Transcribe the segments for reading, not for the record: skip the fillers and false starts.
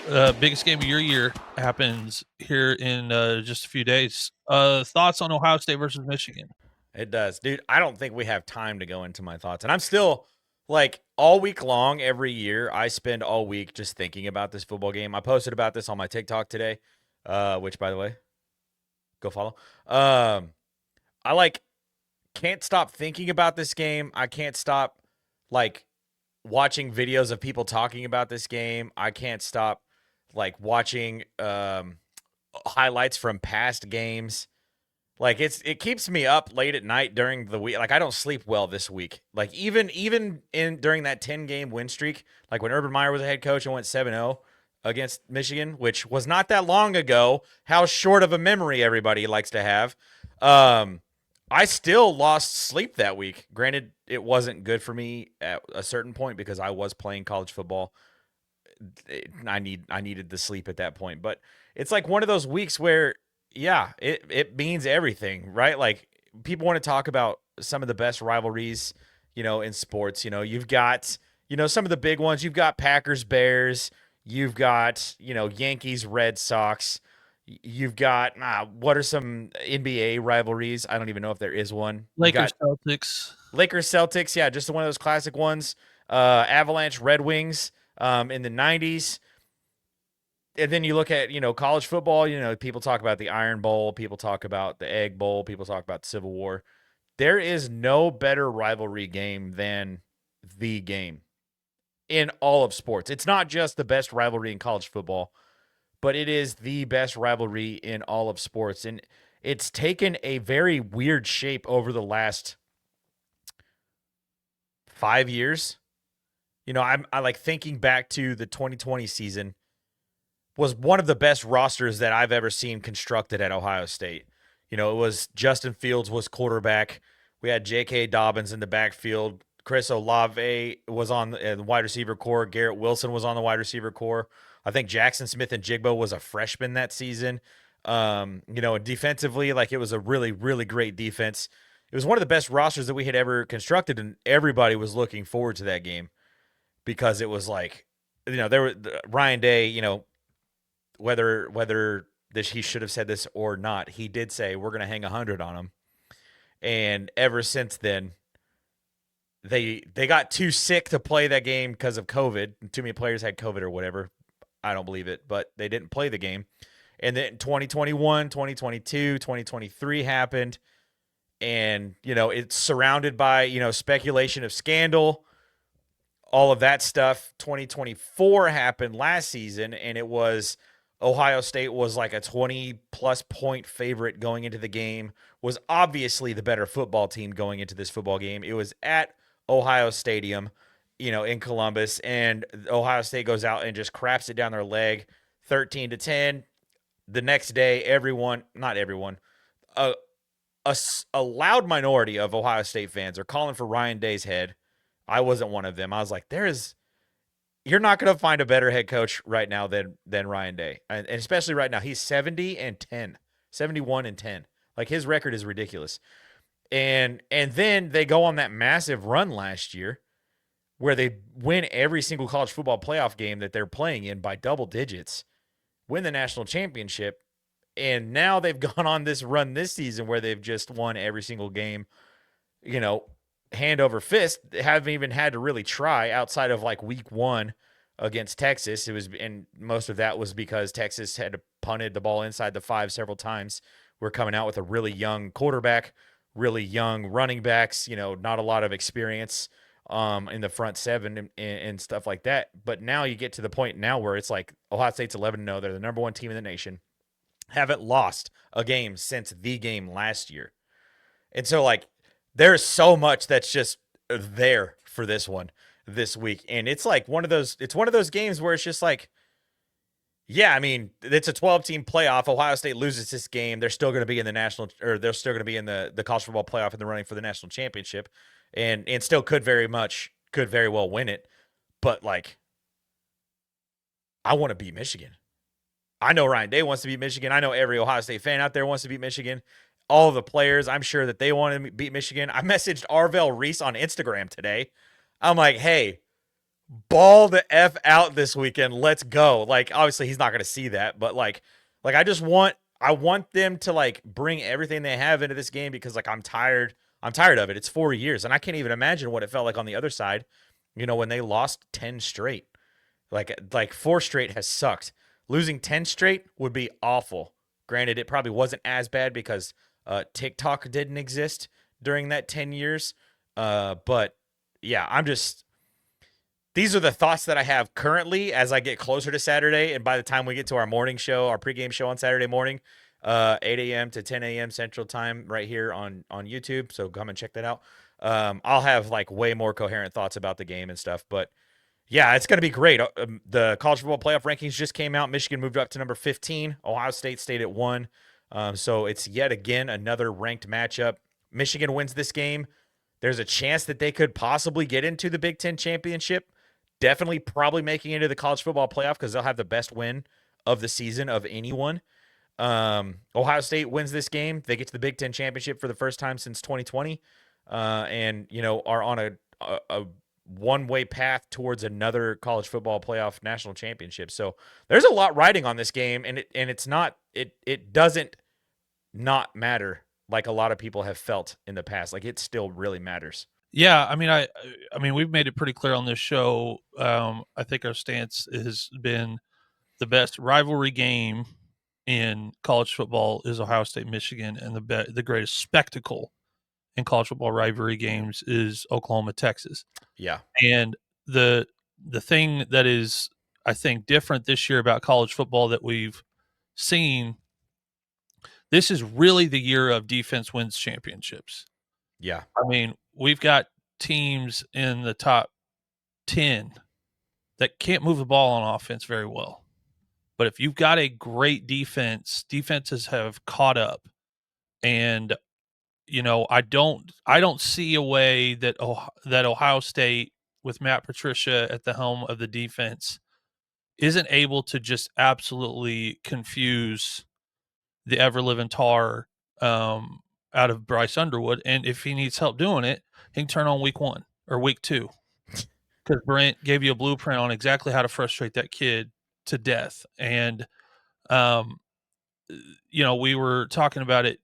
Biggest game of your year happens here in just a few days. Thoughts on Ohio State versus Michigan? It does. Dude, I don't think we have time to go into my thoughts. And I'm still like all week long, every year, I spend all week just thinking about this football game. I posted about this on my TikTok today, which by the way, go follow. I like can't stop thinking about this game. I can't stop like watching videos of people talking about this game. I can't stop like watching highlights from past games. Like it keeps me up late at night during the week. Like I don't sleep well this week. Like even in during that 10-game win streak, like when Urban Meyer was a head coach and went 7-0 against Michigan, which was not that long ago. How short of a memory everybody likes to have. Um I still lost sleep that week. Granted, it wasn't good for me at a certain point because I was playing college football. I needed the sleep at that point. But it's like one of those weeks where yeah, it means everything, right? Like people want to talk about some of the best rivalries, in sports. You've got, some of the big ones. You've got Packers, Bears, you've got, Yankees, Red Sox. You've got what are some NBA rivalries? I don't even know if there is one. You Lakers got Celtics. Lakers, Celtics, yeah, just one of those classic ones. Avalanche, Red Wings, in the '90s. And then you look at, college football, people talk about the Iron Bowl, people talk about the Egg Bowl, people talk about the Civil War. There is no better rivalry game than the game in all of sports. It's not just the best rivalry in college football, but it is the best rivalry in all of sports. And it's taken a very weird shape over the last 5 years. I like thinking back to the 2020 season was one of the best rosters that I've ever seen constructed at Ohio State. It was Justin Fields was quarterback. We had J.K. Dobbins in the backfield. Chris Olave was on the wide receiver core. Garrett Wilson was on the wide receiver core. I think Jackson Smith and Jigbo was a freshman that season. Defensively, like it was a really, really great defense. It was one of the best rosters that we had ever constructed, and everybody was looking forward to that game because it was like, there were Ryan Day, whether this he should have said this or not, he did say we're going to hang 100 on him. And ever since then, they got too sick to play that game because of COVID. Too many players had COVID or whatever. I don't believe it, but they didn't play the game. And then 2021, 2022, 2023 happened. And, it's surrounded by, speculation of scandal, all of that stuff. 2024 happened last season, and it was Ohio State was like a 20 plus point favorite going into the game, was obviously the better football team going into this football game. It was at Ohio Stadium, in Columbus, and Ohio State goes out and just craps it down their leg 13-10. The next day, not everyone, a, a loud minority of Ohio State fans are calling for Ryan Day's head. I wasn't one of them. I was like, you're not going to find a better head coach right now than Ryan Day. And especially right now, he's 70-10, 71-10. Like his record is ridiculous. And then they go on that massive run last year where they win every single college football playoff game that they're playing in by double digits, win the national championship. And now they've gone on this run this season where they've just won every single game, you know, hand over fist. They haven't even had to really try outside of like week one against Texas. And most of that was because Texas had punted the ball inside the 5 several times. We're coming out with a really young quarterback, really young running backs, not a lot of experience in the front seven and stuff like that. But now you get to the point now where it's like Ohio State's 11-0. They're the number one team in the nation. Haven't lost a game since the game last year. And so, like, there's so much that's just there for this one this week. And it's like one of those games where it's just like, yeah, I mean, it's a 12-team playoff. Ohio State loses this game. They're still going to be in the national, or they're still going to be in the college football playoff in the running for the national championship, and still could very well win it. But like, I want to beat Michigan. I know Ryan Day wants to beat Michigan. I know every Ohio State fan out there wants to beat Michigan. All of the players, I'm sure that they want to beat Michigan. I messaged Arvell Reese on Instagram today. I'm like, hey, ball the F out this weekend. Let's go. Like, obviously he's not going to see that, but like I want them to like bring everything they have into this game because like I'm tired. I'm tired of it. It's 4 years and I can't even imagine what it felt like on the other side, when they lost 10 straight. Like 4 straight has sucked. Losing 10 straight would be awful. Granted, it probably wasn't as bad because TikTok didn't exist during that 10 years. But yeah, these are the thoughts that I have currently as I get closer to Saturday. And by the time we get to our morning show, our pregame show on Saturday morning, 8 a.m. to 10 a.m. Central Time right here on YouTube. So come and check that out. I'll have like way more coherent thoughts about the game and stuff. But yeah, it's going to be great. The college football playoff rankings just came out. Michigan moved up to number 15. Ohio State stayed at 1. So it's yet again another ranked matchup. Michigan wins this game. There's a chance that they could possibly get into the Big Ten championship. Definitely probably making it into the college football playoff because they'll have the best win of the season of anyone. Ohio State wins this game. They get to the Big Ten championship for the first time since 2020, and are on a one-way path towards another college football playoff national championship. So there's a lot riding on this game, and it doesn't not matter like a lot of people have felt in the past. Like it still really matters. Yeah, I mean, we've made it pretty clear on this show. I think our stance has been the best rivalry game in college football is Ohio State Michigan, and the greatest spectacle in college football rivalry games is Oklahoma Texas. Yeah. And the the thing that is, I think, different this year about college football that we've seen, this is really the year of defense wins championships. Yeah. I mean, we've got teams in the top 10 that can't move the ball on offense very well. But if you've got a great defense, defenses have caught up. And I don't see a way that Ohio State with Matt Patricia at the helm of the defense isn't able to just absolutely confuse the ever living tar out of Bryce Underwood. And if he needs help doing it, he can turn on week 1 or week 2 because Brent gave you a blueprint on exactly how to frustrate that kid to death. And um, we were talking about it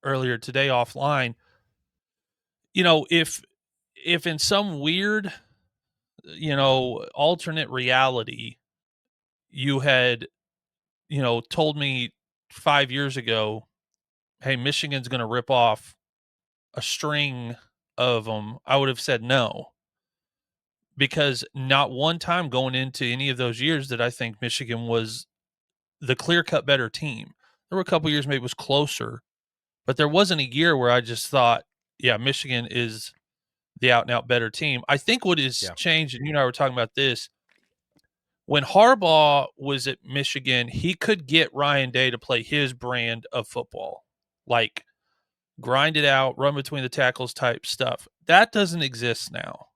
earlier today offline. If in some weird, alternate reality, you had, told me 5 years ago, hey, Michigan's going to rip off a string of them, I would have said no, because not one time going into any of those years did I think Michigan was the clear cut better team. There were a couple years maybe it was closer, but there wasn't a year where I just thought, yeah, Michigan is the out and out better team. I think what has Yeah. changed, and you and I were talking about this, when Harbaugh was at Michigan, he could get Ryan Day to play his brand of football, like grind it out, run between the tackles type stuff. That doesn't exist now.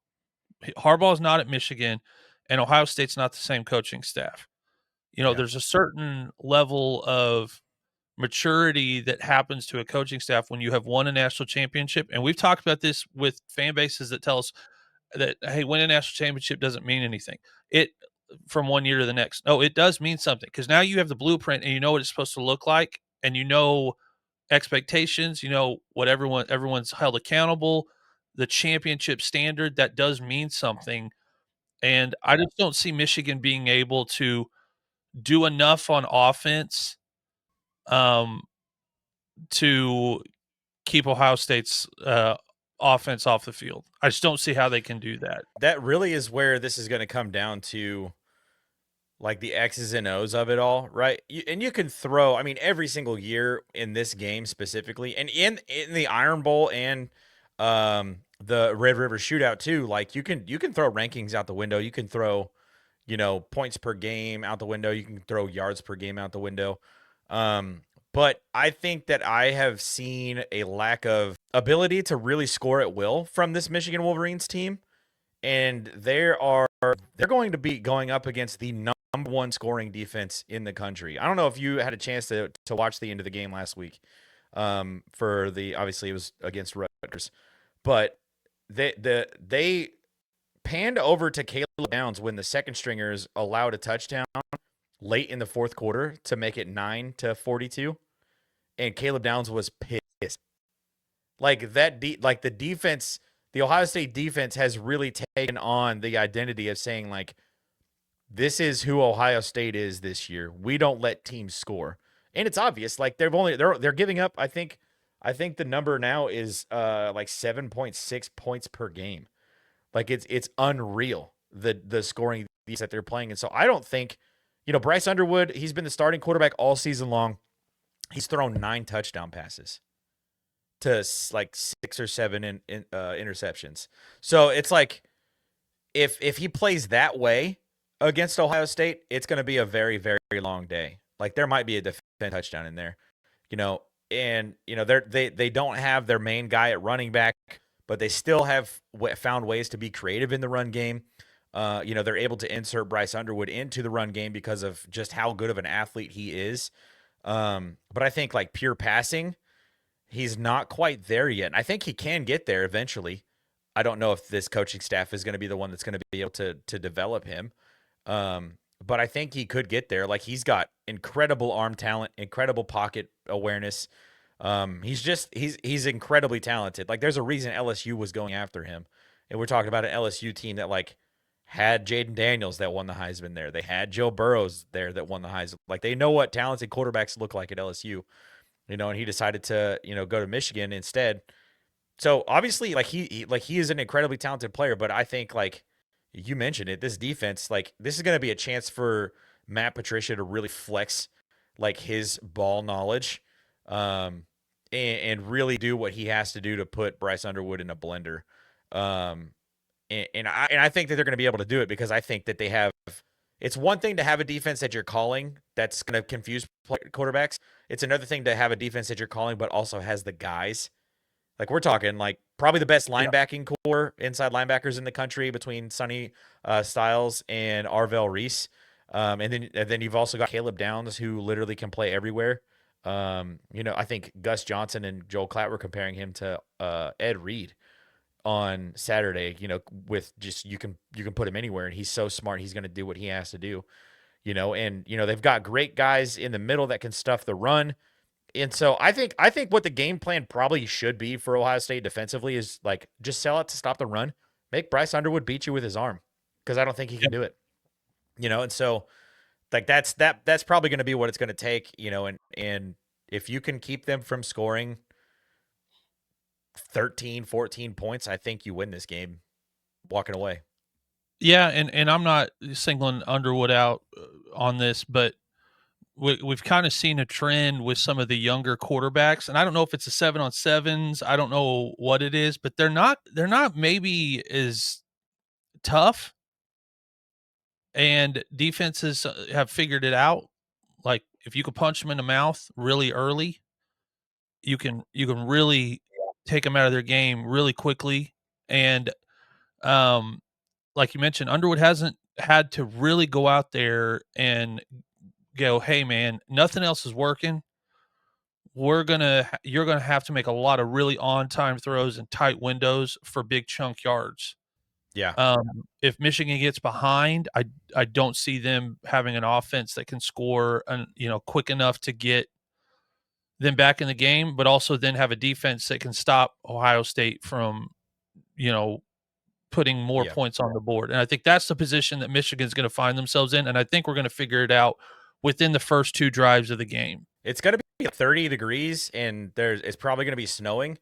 Harbaugh's not at Michigan, and Ohio State's not the same coaching staff. Yeah. There's a certain level of maturity that happens to a coaching staff when you have won a national championship. And we've talked about this with fan bases that tell us that, hey, winning a national championship doesn't mean anything. It from one year to the next. No, it does mean something because now you have the blueprint and you know what it's supposed to look like, and expectations, what everyone's held accountable, the championship standard that does mean something. And I just don't see Michigan being able to do enough on offense um, to keep Ohio State's offense off the field. I just don't see how they can do that. That really is where this is going to come down to, like the X's and O's of it all, right? And you can throw, I mean, every single year in this game specifically, and in the Iron Bowl and the Red River Shootout too. Like you can throw rankings out the window. You can throw, points per game out the window. You can throw yards per game out the window. But I think that I have seen a lack of ability to really score at will from this Michigan Wolverines team, and they're going to be going up against the number one scoring defense in the country. I don't know if you had a chance to watch the end of the game last week. Obviously it was against Rutgers, but they panned over to Caleb Downs when the second stringers allowed a touchdown late in the fourth quarter to make it 9-42, and Caleb Downs was pissed. Like like the defense, the Ohio State defense has really taken on the identity of saying like, this is who Ohio State is this year. We don't let teams score, and it's obvious. Like they're giving up. I think the number now is like 7.6 points per game. Like it's unreal the scoring that they're playing, and so I don't think, Bryce Underwood. He's been the starting quarterback all season long. He's thrown 9 touchdown passes to like 6 or 7 in interceptions. So it's like if he plays that way against Ohio State, it's going to be a very, very long day. Like there might be a defense touchdown in there, and they don't have their main guy at running back, but they still have found ways to be creative in the run game. They're able to insert Bryce Underwood into the run game because of just how good of an athlete he is. But I think like pure passing, he's not quite there yet. And I think he can get there eventually. I don't know if this coaching staff is going to be the one that's going to be able to develop him. But I think he could get there. Like he's got incredible arm talent, incredible pocket awareness. He's incredibly talented. Like there's a reason LSU was going after him. And we're talking about an LSU team that like had Jaden Daniels that won the Heisman there. They had Joe Burrows there that won the Heisman. Like they know what talented quarterbacks look like at LSU, and he decided to, go to Michigan instead. So obviously like he is an incredibly talented player, but I think like you mentioned it, this defense, like this is going to be a chance for Matt Patricia to really flex like his ball knowledge, and really do what he has to do to put Bryce Underwood in a blender. And I think that they're going to be able to do it because I think that they have. It's one thing to have a defense that you're calling that's going to confuse quarterbacks. It's another thing to have a defense that you're calling but also has the guys. Like we're talking like probably the best linebacking core, inside linebackers in the country between Sonny Styles and Arvell Reese. And then you've also got Caleb Downs, who literally can play everywhere. I think Gus Johnson and Joel Klatt were comparing him to Ed Reed on Saturday, with just you can put him anywhere and he's so smart, he's going to do what he has to do. They've got great guys in the middle that can stuff the run. And so I think what the game plan probably should be for Ohio State defensively is like just sell it to stop the run, make Bryce Underwood beat you with his arm, because I don't think he can do it. And so like that's probably going to be what it's going to take, and if you can keep them from scoring 13, 14 points, I think you win this game walking away. Yeah, and I'm not singling Underwood out on this, but we've kind of seen a trend with some of the younger quarterbacks, and I don't know if it's a 7-on-7s. I don't know what it is, but they're not maybe as tough, and defenses have figured it out. Like if you could punch them in the mouth really early, you can really take them out of their game really quickly. And like you mentioned, Underwood hasn't had to really go out there and go, "Hey, man, nothing else is working. You're gonna have to make a lot of really on time throws and tight windows for big chunk yards." Yeah. If Michigan gets behind, I don't see them having an offense that can score, quick enough to get them back in the game, but also then have a defense that can stop Ohio State from, putting more Yeah. points on the board. And I think that's the position that Michigan's going to find themselves in. And I think we're going to figure it out within the first 2 drives of the game. It's going to be 30 degrees and it's probably going to be snowing.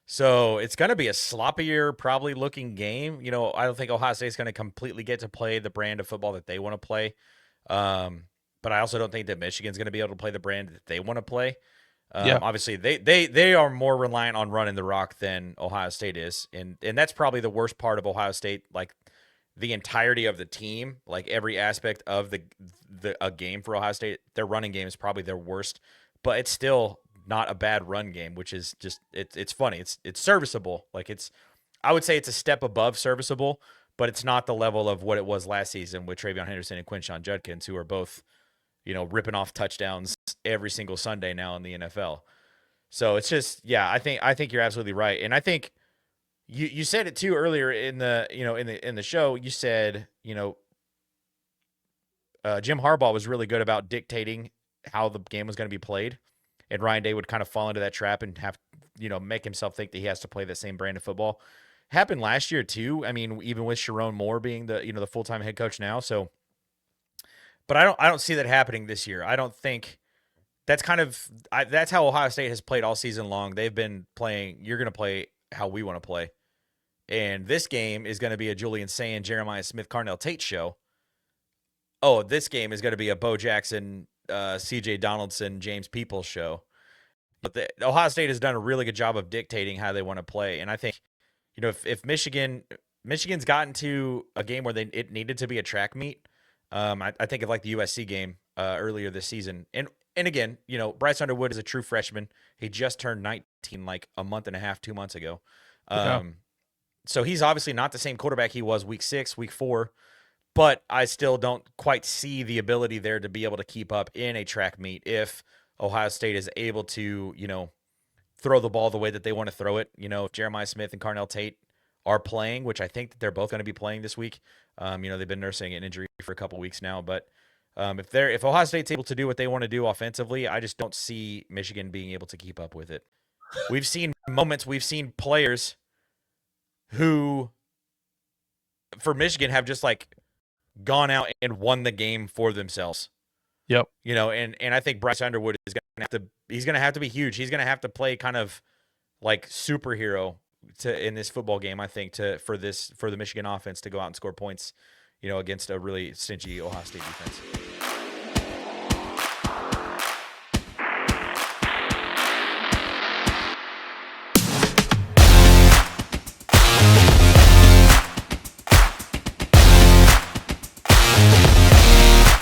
So it's going to be a sloppier, probably looking game. I don't think Ohio State's going to completely get to play the brand of football that they want to play. But I also don't think that Michigan's going to be able to play the brand that they want to play. Obviously, they are more reliant on running the rock than Ohio State is, and that's probably the worst part of Ohio State. Like the entirety of the team, like every aspect of a game for Ohio State, their running game is probably their worst. But it's still not a bad run game, which is just it's funny. It's serviceable. Like I would say it's a step above serviceable, but it's not the level of what it was last season with Travion Henderson and Quinshon Judkins, who are both ripping off touchdowns every single Sunday now in the NFL. So it's just, I think you're absolutely right. And I think You said it too earlier in the in the show. You said Jim Harbaugh was really good about dictating how the game was going to be played, and Ryan Day would kind of fall into that trap and have make himself think that he has to play the same brand of football. Happened last year too. I mean, even with Sharon Moore being the the full time head coach now. So, but I don't see that happening this year. I don't think that's that's how Ohio State has played all season long. They've been playing. You're going to play how we want to play, and this game is going to be a Julian Sayin, Jeremiah Smith, Carnell Tate show. Oh, this game is going to be a Bo Jackson, C.J. Donaldson, James Peoples show. But Ohio State has done a really good job of dictating how they want to play, and I think if Michigan's gotten to a game where it needed to be a track meet. I think of like the USC game earlier this season, and again, Bryce Underwood is a true freshman. He just turned 19 like a month and a half, 2 months ago. Yeah. So he's obviously not the same quarterback he was week 6, week 4, but I still don't quite see the ability there to be able to keep up in a track meet if Ohio State is able to, throw the ball the way that they want to throw it. If Jeremiah Smith and Carnell Tate are playing, which I think that they're both going to be playing this week. They've been nursing an injury for a couple weeks now, but if Ohio State's able to do what they want to do offensively, I just don't see Michigan being able to keep up with it. We've seen players who, for Michigan, have just like gone out and won the game for themselves. Yep. And I think Bryce Underwood is going to have to be huge. He's going to have to play kind of like superhero in this football game, I think, for the Michigan offense to go out and score points, against a really stingy Ohio State defense.